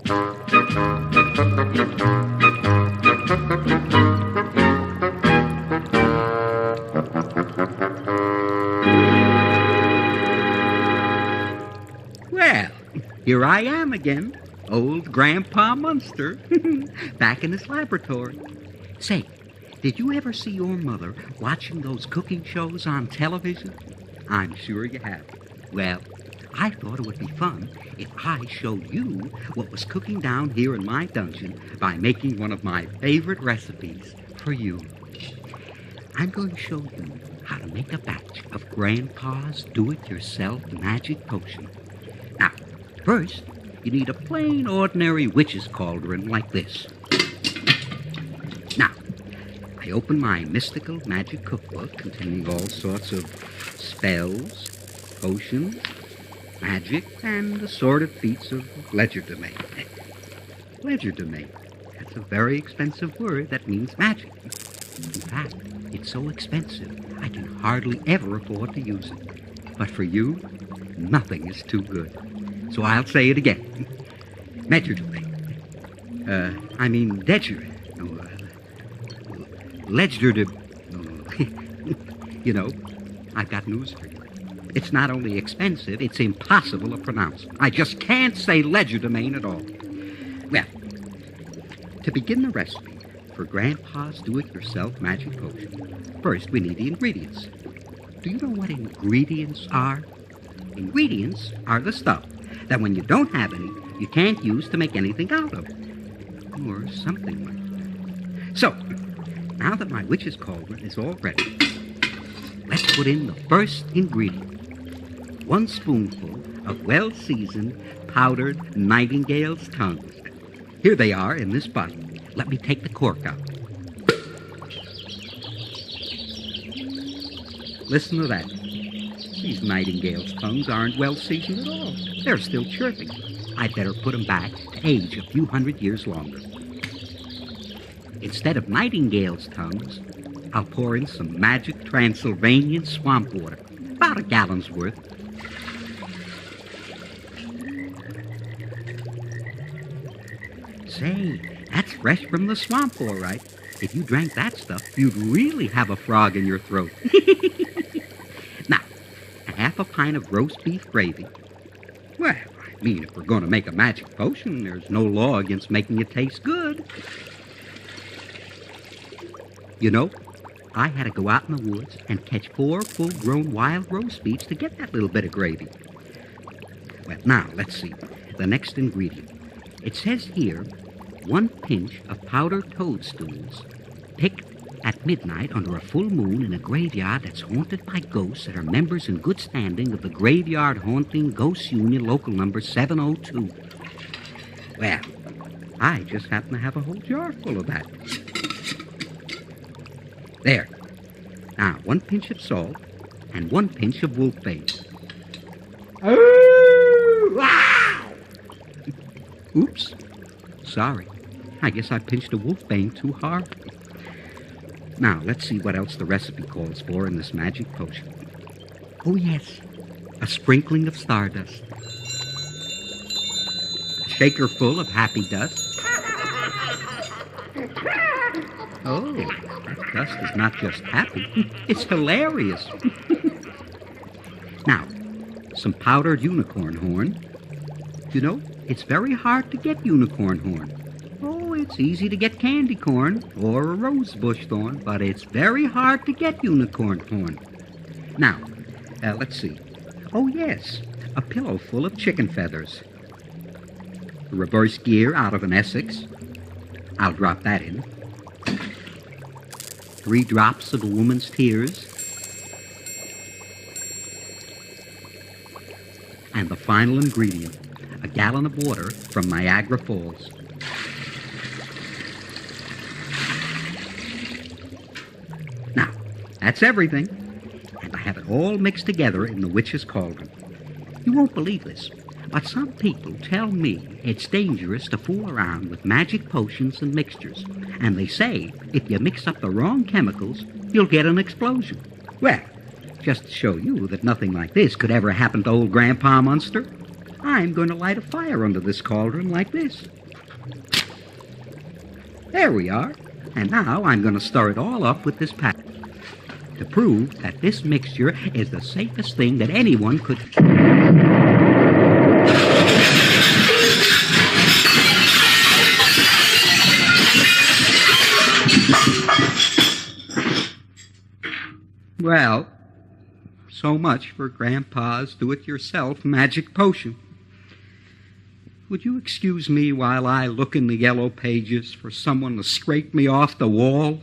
Well, here I am again, old Grandpa Munster, back in his laboratory. Say, did you ever see your mother watching those cooking shows on television? I'm sure you have. Well, I thought it would be fun if I showed you what was cooking down here in my dungeon by making one of my favorite recipes for you. I'm going to show you how to make a batch of Grandpa's do-it-yourself magic potion. Now, first, you need a plain, ordinary witch's cauldron like this. Now, I open my mystical magic cookbook containing all sorts of spells, potions, magic, and assorted feats of legerdemain. Legerdemain. That's a very expensive word that means magic. In fact, it's so expensive I can hardly ever afford to use it. But for you, nothing is too good. So I'll say it again. Legerdemain. Ledger. You know, I've got news for you. It's not only expensive, it's impossible to pronounce. I just can't say legerdemain at all. Well, to begin the recipe for Grandpa's do-it-yourself magic potion, first we need the ingredients. Do you know what ingredients are? Ingredients are the stuff that when you don't have any, you can't use to make anything out of. Or something like that. So, now that my witch's cauldron is all ready, let's put in the first ingredient. 1 spoonful of well-seasoned, powdered nightingale's tongues. Here they are in this bottle. Let me take the cork out. Listen to that. These nightingale's tongues aren't well-seasoned at all. They're still chirping. I'd better put them back to age a few hundred years longer. Instead of nightingale's tongues, I'll pour in some magic Transylvanian swamp water, about a gallon's worth. Say, that's fresh from the swamp, all right. If you drank that stuff, you'd really have a frog in your throat. Now, a half a pint of roast beef gravy. Well, if we're going to make a magic potion, there's no law against making it taste good. You know, I had to go out in the woods and catch 4 full-grown wild roast beefs to get that little bit of gravy. Well, now, let's see. The next ingredient. It says here, 1 pinch of powdered toadstools, picked at midnight under a full moon in a graveyard that's haunted by ghosts that are members in good standing of the Graveyard Haunting Ghost Union Local Number 702. Well, I just happen to have a whole jar full of that. There. Now, 1 pinch of salt and 1 pinch of wolfbane. Oh! Wow! Oops. Sorry. I guess I pinched a wolfbane too hard. Now, let's see what else the recipe calls for in this magic potion. Oh, yes. A sprinkling of stardust. A shaker full of happy dust. Oh, that dust is not just happy. It's hilarious. Now, some powdered unicorn horn. You know, it's very hard to get unicorn horn. Oh, it's easy to get candy corn or a rosebush thorn, but it's very hard to get unicorn horn. Now, let's see. Oh, yes, a pillow full of chicken feathers. A reverse gear out of an Essex. I'll drop that in. 3 drops of a woman's tears. And the final ingredient, a gallon of water from Niagara Falls. Now, that's everything. And I have it all mixed together in the witch's cauldron. You won't believe this, but some people tell me it's dangerous to fool around with magic potions and mixtures. And they say if you mix up the wrong chemicals, you'll get an explosion. Well, just to show you that nothing like this could ever happen to old Grandpa Munster, I'm going to light a fire under this cauldron like this. There we are. And now I'm going to stir it all up with this packet to prove that this mixture is the safest thing that anyone could... Well, so much for Grandpa's do-it-yourself magic potion. Would you excuse me while I look in the yellow pages for someone to scrape me off the wall?